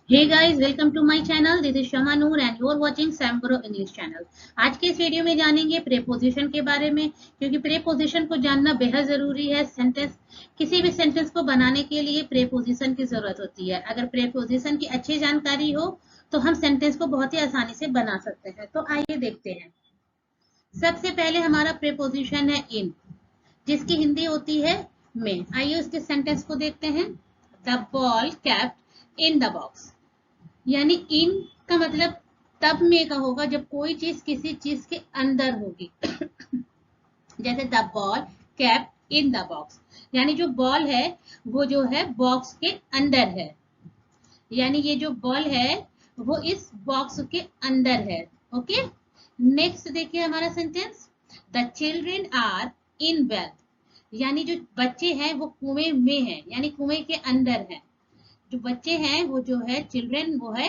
Hey guys, welcome to my channel. This is Shama Noor and you are watching Sambro English channel. आज के इस video में जानेंगे preposition के बारे में, क्योंकि प्रेपोजिशन को जानना बेहद जरूरी है। किसी भी सेंटेंस को बनाने के लिए प्रेपोजिशन की जरूरत होती है। अगर प्रेपोजिशन की अच्छी जानकारी हो तो हम सेंटेंस को बहुत ही आसानी से बना सकते हैं। तो आइए देखते हैं। सबसे पहले हमारा प्रेपोजिशन है इन, जिसकी हिंदी होती है में। आइए उसके सेंटेंस को देखते हैं। The ball kept in the box, यानी इन का मतलब तब में का होगा जब कोई चीज किसी चीज के अंदर होगी। जैसे the ball kept in the box, यानी जो बॉल है वो जो है बॉक्स के अंदर है, यानी ये जो बॉल है वो इस बॉक्स के अंदर है। ओके, नेक्स्ट देखिए हमारा sentence. The children are in well, यानी जो बच्चे हैं वो कुएं में है, यानी कुएं के अंदर है। जो बच्चे हैं वो जो है चिल्ड्रेन, वो है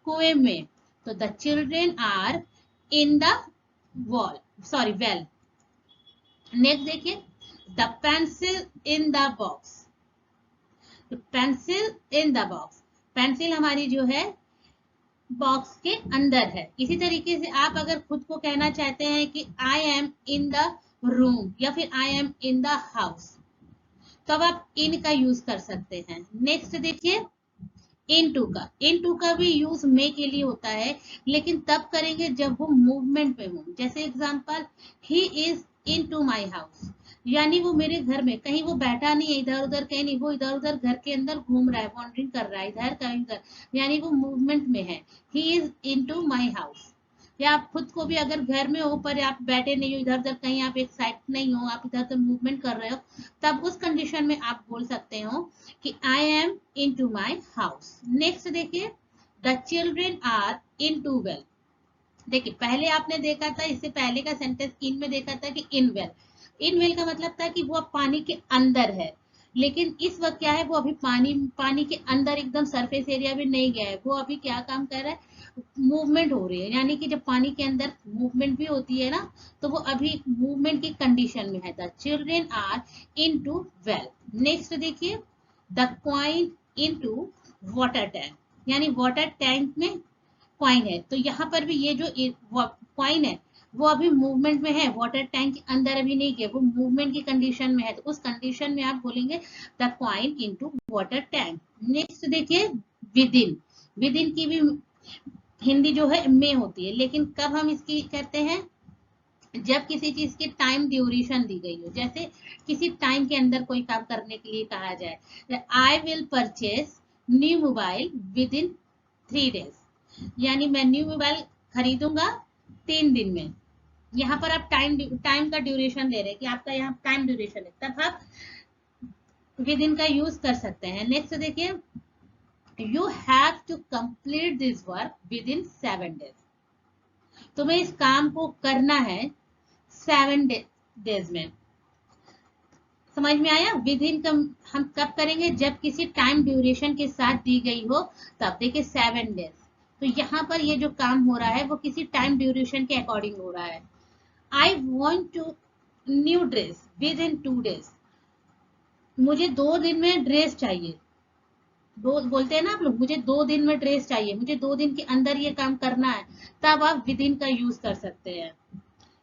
कुएं में। तो the children are in the wall, sorry well. Next देखिए, the pencil in the box. Pencil in the box, pencil हमारी जो है बॉक्स के अंदर है। इसी तरीके से आप अगर खुद को कहना चाहते हैं कि I am in the room या फिर आई एम इन द हाउस, तो अब आप इन का यूज कर सकते हैं। नेक्स्ट देखिए, इन टू का भी यूज मे के लिए होता है, लेकिन तब करेंगे जब वो मूवमेंट में हो। जैसे example, he is into my house, यानी वो मेरे घर में, कहीं वो बैठा नहीं है इधर उधर, कहीं नहीं, वो इधर उधर घर के अंदर घूम रहा है, वॉन्डरिंग कर रहा है इधर कहीं उधर, यानी वो मूवमेंट में है। He is into my house. या आप खुद को भी अगर घर में हो पर आप बैठे नहीं हो इधर उधर, कहीं आप एक साइड नहीं हो, आप इधर उधर मूवमेंट कर रहे हो, तब उस कंडीशन में आप बोल सकते हो कि I am into my house. Next देखिए, the children are into well. देखिए पहले आपने देखा था, इससे पहले का सेंटेंस इन में देखा था कि इन वेल। इन वेल का मतलब था कि वो अब पानी के अंदर है, लेकिन इस वक्त क्या है, वो अभी पानी के अंदर एकदम सरफेस एरिया में नहीं गया है, वो अभी क्या काम कर रहा है, मूवमेंट हो रही है। यानी कि जब पानी के अंदर मूवमेंट भी होती है ना, तो वो अभी मूवमेंट की कंडीशन में है। The children are into well. Next देखिए, the coin into water tank, यानी वाटर टैंक में क्वाइन है। तो यहाँ पर भी ये जो क्वाइन है वो अभी मूवमेंट में है, वाटर टैंक के अंदर अभी नहीं गया, वो मूवमेंट की कंडीशन में है। तो उस कंडीशन में आप बोलेंगे the coin into water tank. Next देखिए, विद इन। विद इन की भी हिंदी जो है में होती है, लेकिन कब हम इसकी कहते हैं, जब किसी चीज की टाइम ड्यूरेशन दी गई हो। जैसे किसी टाइम के अंदर कोई काम करने के लिए कहा जाए, I will purchase new mobile with in 3 days, यानी मैं न्यू मोबाइल खरीदूंगा 3 दिन में। यहाँ पर आप टाइम का ड्यूरेशन दे रहे हैं कि आपका यहाँ टाइम ड्यूरेशन है, तब आप विद इन का यूज कर सकते हैं। नेक्स्ट देखिए, you have to complete this work within 7 days, तुम्हें इस काम को करना है 7 days में। समझ में आया? विद इन हम कब करेंगे, जब किसी टाइम ड्यूरेशन के साथ दी गई हो, तब देखिए 7 days। तो यहाँ पर ये जो काम हो रहा है वो किसी टाइम ड्यूरेशन के अकॉर्डिंग हो रहा है। I want to new dress within 2 days, मुझे 2 दिन में ड्रेस चाहिए। दो बोलते हैं ना आप लोग, मुझे 2 दिन में ड्रेस चाहिए, मुझे 2 दिन के अंदर ये काम करना है, तब आप विद इन का यूज कर सकते हैं।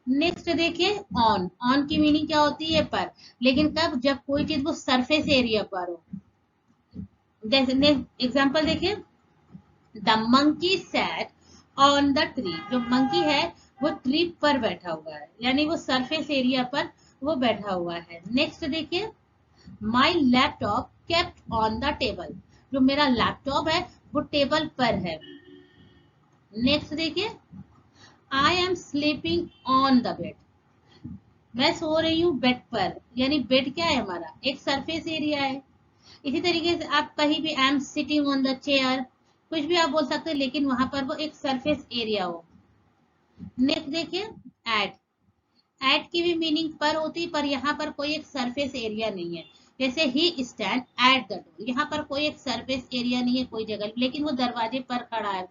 नेक्स्ट देखिए, ऑन। ऑन की मीनिंग क्या होती है, पर, लेकिन कब, जब कोई चीज वो सरफेस एरिया पर हो। जैसे एग्जांपल देखिए, the monkey sat on the tree, जो मंकी है वो ट्री पर बैठा हुआ है, यानी वो सरफेस एरिया पर वो बैठा हुआ है। नेक्स्ट देखिए, my laptop kept on the table, जो मेरा लैपटॉप है वो टेबल पर है। नेक्स्ट देखिए, I am sleeping on the bed, मैं सो रही हूँ बेड पर, यानी बेड क्या है हमारा, एक सरफेस एरिया है। इसी तरीके से आप कहीं भी I am sitting on the chair, कुछ भी आप बोल सकते हैं, लेकिन वहां पर वो एक सरफेस एरिया हो। नेक्स्ट देखिए, एट। एट की भी मीनिंग पर होती, पर यहाँ पर कोई एक सरफेस एरिया नहीं है। जैसे ही स्टैंड एट द डोर, यहाँ पर कोई एक सरफेस एरिया नहीं है कोई जगह, लेकिन वो दरवाजे पर खड़ा है।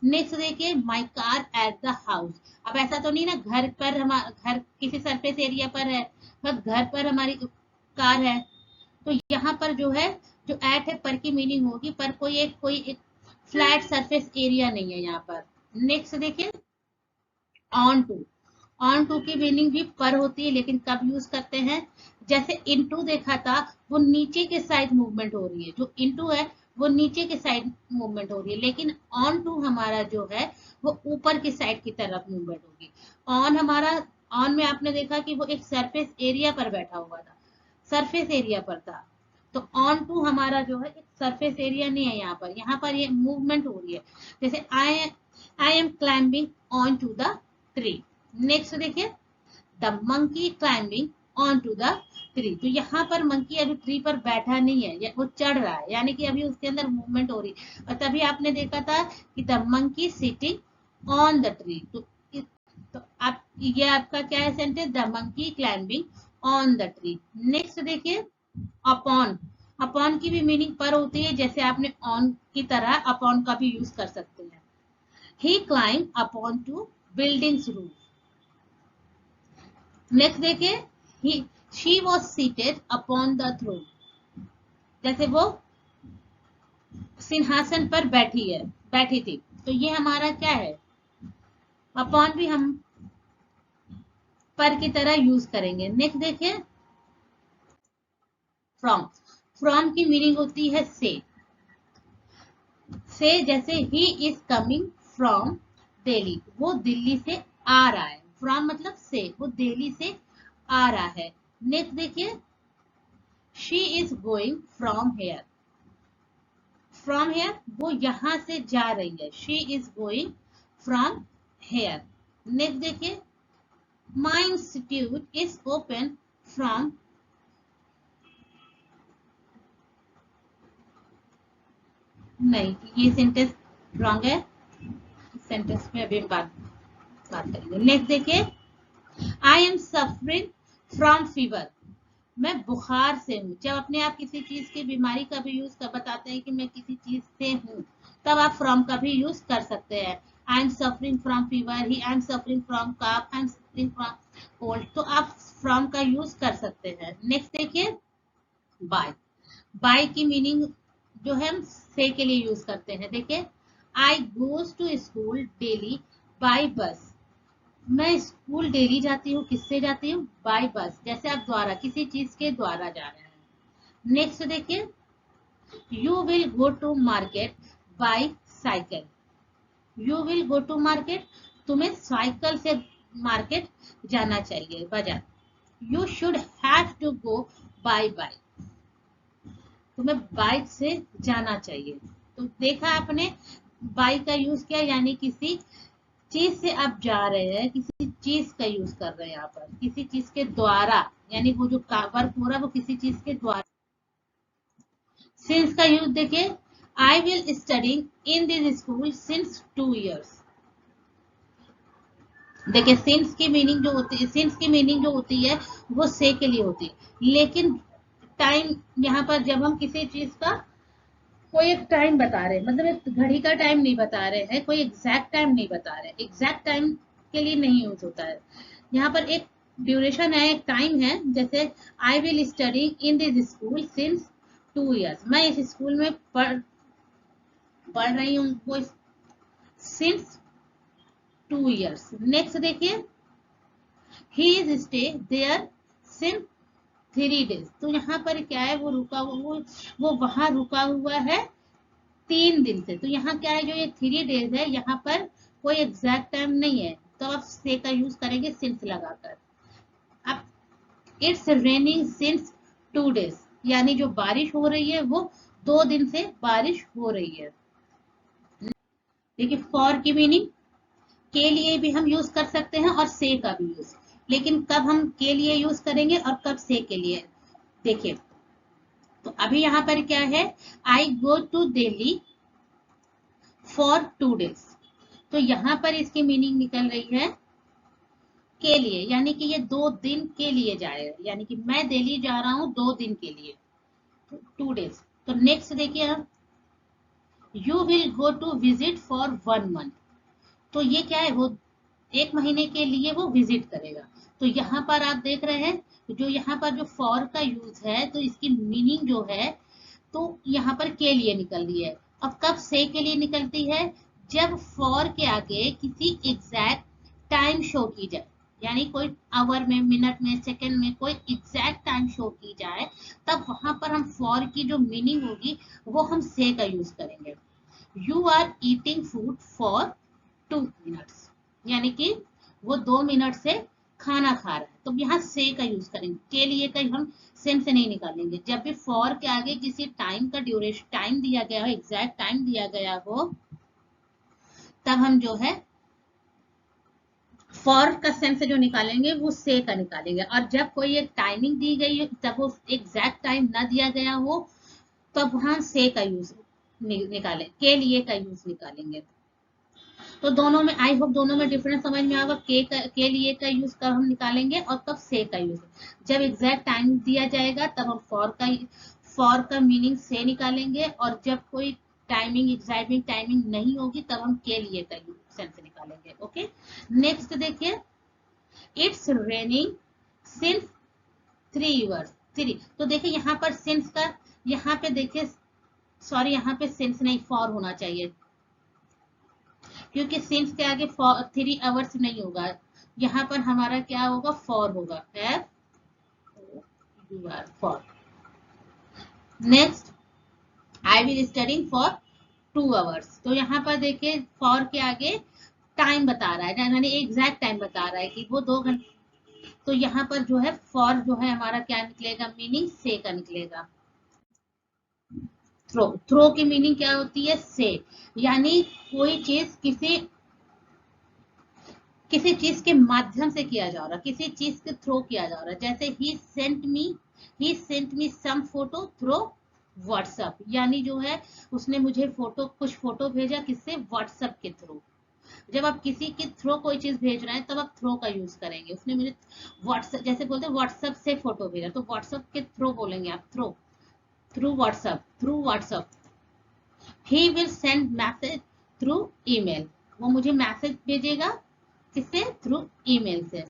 नेक्स्ट देखिए, my car at the house. अब ऐसा तो नहीं ना घर पर, हमारा घर किसी सरफेस एरिया पर है, बस घर पर हमारी कार है। तो यहाँ पर जो है, जो एट है पर की मीनिंग होगी, पर कोई एक फ्लैट सरफेस एरिया नहीं है यहाँ पर। नेक्स्ट देखिए ऑन टू। ऑन टू की मीनिंग भी पर होती है, लेकिन कब यूज करते हैं, जैसे इनटू देखा था वो नीचे के साइड मूवमेंट हो रही है, जो इनटू है वो नीचे के साइड मूवमेंट हो रही है, लेकिन ऑन टू हमारा जो है वो ऊपर की साइड की तरफ मूवमेंट होगी। ऑन हमारा, ऑन में आपने देखा कि वो एक सरफेस एरिया पर बैठा हुआ था, सरफेस एरिया पर था। तो ऑन टू हमारा जो है एक सरफेस एरिया नहीं है, यहाँ पर ये मूवमेंट हो रही है। जैसे I am climbing onto the tree. Next देखिए the monkey climbing onto the tree. तो यहाँ पर मंकी अभी ट्री पर बैठा नहीं है, वो चढ़ रहा है, यानी कि अभी उसके अंदर मूवमेंट हो रही है। और तभी आपने देखा था कि the monkey sitting on the tree. तो आप, ये आपका क्या है sentence, the monkey climbing on the tree. Next देखिए अपॉन। अपॉन की भी मीनिंग पर होती है, जैसे आपने ऑन की तरह अपॉन का भी यूज कर सकते हैं। He climb upon to buildings roof. Next देखिए she was seated upon the throne. जैसे वो सिंहासन पर बैठी थी। तो ये हमारा क्या है, अपॉन भी हम पर की तरह यूज करेंगे। नेक्स्ट देखिए फ्रॉम। फ्रॉम की मीनिंग होती है से। जैसे he is coming from Delhi, वो दिल्ली से आ रहा है। फ्रॉम मतलब से, वो दिल्ली से आ रहा है। नेक्स्ट देखिए she is going from here. From here वो यहां से जा रही है, she is going from here. Next देखिए माई इंस्टीट्यूट इज ओपन फ्रॉम। नहीं, ये सेंटेंस रॉन्ग है, सेंटेंस में अभी बात करेंगे। नेक्स्ट देखिए आई एम सफरिंग फ्रॉम फीवर। मैं बुखार से हूँ। जब अपने आप किसी चीज की बीमारी का भी यूज कर बताते हैं कि मैं किसी चीज से हूँ, तब आप फ्रॉम का भी यूज कर सकते हैं। I am suffering from fever, he I am suffering from cough, I am suffering from cold. तो आप फ्रॉम का यूज कर सकते हैं। नेक्स्ट देखिए बाय। बाय की मीनिंग जो है हम से के लिए यूज करते हैं। देखिए I goes to school daily by bus. मैं स्कूल डेली जाती हूँ, किससे जाती हूँ, बाय बस। जैसे आप द्वारा, किसी चीज के द्वारा जा रहे हैं। नेक्स्ट देखिए you will go to market by cycle. You will go to market, तुम्हें साइकिल से मार्केट जाना चाहिए, बाजार। You should have to go by bike. तुम्हें बाइक से जाना चाहिए। तो देखा आपने बाइक का यूज किया, यानी किसी चीज से आप जा रहे हैं, किसी चीज का यूज कर रहे हैं यहाँ पर, किसी चीज के द्वारा, यानी वो जो वर्क हो रहा है वो किसी चीज के द्वारा। सिंस का यूज देखिए I will studying in this school since 2 years। देखिए सिंस की मीनिंग जो होती है, सिंस की मीनिंग जो होती है वो से के लिए होती है, लेकिन टाइम यहाँ पर जब हम किसी चीज का कोई एक टाइम बता रहे हैं, मतलब एक घड़ी का टाइम नहीं बता रहे हैं, कोई एग्जैक्ट टाइम नहीं बता रहे, एग्जैक्ट टाइम के लिए नहीं यूज होता है। यहाँ पर एक ड्यूरेशन है, एक टाइम है। जैसे I will study in this school since 2 years। मैं इस स्कूल में पढ़ रही हूँ, वो सिंस 2 years। नेक्स्ट देखिए he is stay there since 3 days। तो यहाँ पर क्या है, वो रुका वो वहां रुका हुआ है 3 दिन से। तो यहाँ क्या है, जो ये 3 days है, यहाँ पर कोई एग्जैक्ट टाइम नहीं है, तो आप से का यूज करेंगे सिंस लगाकर। अब इट्स रेनिंग सिंस 2 days, यानी जो बारिश हो रही है वो 2 दिन से बारिश हो रही है। देखिए फॉर की मीनिंग के लिए भी हम यूज कर सकते हैं और से का भी यूज, लेकिन कब हम के लिए यूज करेंगे और कब से के लिए, देखिए। तो अभी यहाँ पर क्या है, I go to Delhi for 2 days। तो यहाँ पर इसकी मीनिंग निकल रही है के लिए, यानी कि ये 2 दिन के लिए जाएगा, यानी कि मैं दिल्ली जा रहा हूँ 2 दिन के लिए, तो 2 days। तो नेक्स्ट देखिए आप you will go to visit for 1 month। तो ये क्या है, वो 1 महीने के लिए वो विजिट करेगा। तो यहाँ पर आप देख रहे हैं जो यहाँ पर जो फॉर का यूज है, तो इसकी मीनिंग जो है तो यहाँ पर के लिए निकल रही है। अब कब से के लिए निकलती है, जब फॉर के आगे किसी एग्जैक्ट टाइम शो की जाए, यानी कोई आवर में, मिनट में, सेकंड में कोई एग्जैक्ट टाइम शो की जाए, तब वहां पर हम फॉर की जो मीनिंग होगी वो हम से का यूज करेंगे। You are eating food for 2 minutes, यानी कि वो 2 मिनट से खाना खा रहा है, तो यहाँ से का यूज करेंगे। के लिए का हम सेम से नहीं निकालेंगे। जब भी फॉर के आगे किसी टाइम का ड्यूरेशन, टाइम दिया गया हो, एग्जैक्ट टाइम दिया गया हो, तब हम जो है फॉर का सेम से जो निकालेंगे वो से का निकालेंगे। और जब कोई एक टाइमिंग दी गई है, जब वो एग्जैक्ट टाइम ना दिया गया हो, तब वहां से का यूज निकालें, के लिए का यूज निकालेंगे। तो दोनों में, आई होप दोनों में डिफरेंस समझ में आएगा। के लिए का यूज कब हम निकालेंगे और कब से का यूज। जब एग्जैक्ट टाइम दिया जाएगा तब हम फॉर का मीनिंग से निकालेंगे, और जब कोई टाइमिंग, एग्जैक्ट टाइमिंग नहीं होगी तब हम के लिए का यूज सेंस निकालेंगे। ओके, नेक्स्ट देखिए, इट्स रेनिंग सिंस 3 years। तो देखिए यहाँ पर सिंस का, यहाँ पे देखिए, सॉरी यहाँ पे सिंस नहीं फॉर होना चाहिए, क्योंकि सिंस के आगे 3 hours नहीं होगा, यहाँ पर हमारा क्या होगा, फॉर होगा, for. Next, I will studying for 2 hours। तो यहाँ पर देखिए फॉर के आगे टाइम बता रहा है, यानी एग्जैक्ट टाइम बता रहा है कि वो 2 घंटे। तो यहाँ पर जो है फॉर जो है हमारा क्या निकलेगा, मीनिंग से का निकलेगा। थ्रो की मीनिंग क्या होती है, से, यानी कोई चीज किसी चीज के माध्यम से किया जा रहा है, किसी चीज के थ्रो किया जा रहा है। जैसे ही सेंट मी सम फोटो थ्रो व्हाट्सएप, यानी जो है उसने मुझे कुछ फोटो भेजा, किससे, व्हाट्सएप के थ्रू। जब आप किसी के थ्रू कोई चीज भेज रहे हैं तब आप थ्रो का यूज करेंगे। उसने मुझे व्हाट्सएप, जैसे बोलते हैं व्हाट्सएप से फोटो भेजा, तो व्हाट्सएप के थ्रू बोलेंगे आप, through WhatsApp. He will send message through email, वो मुझे मैसेज भेजेगा, किससे, थ्रू ईमेल से।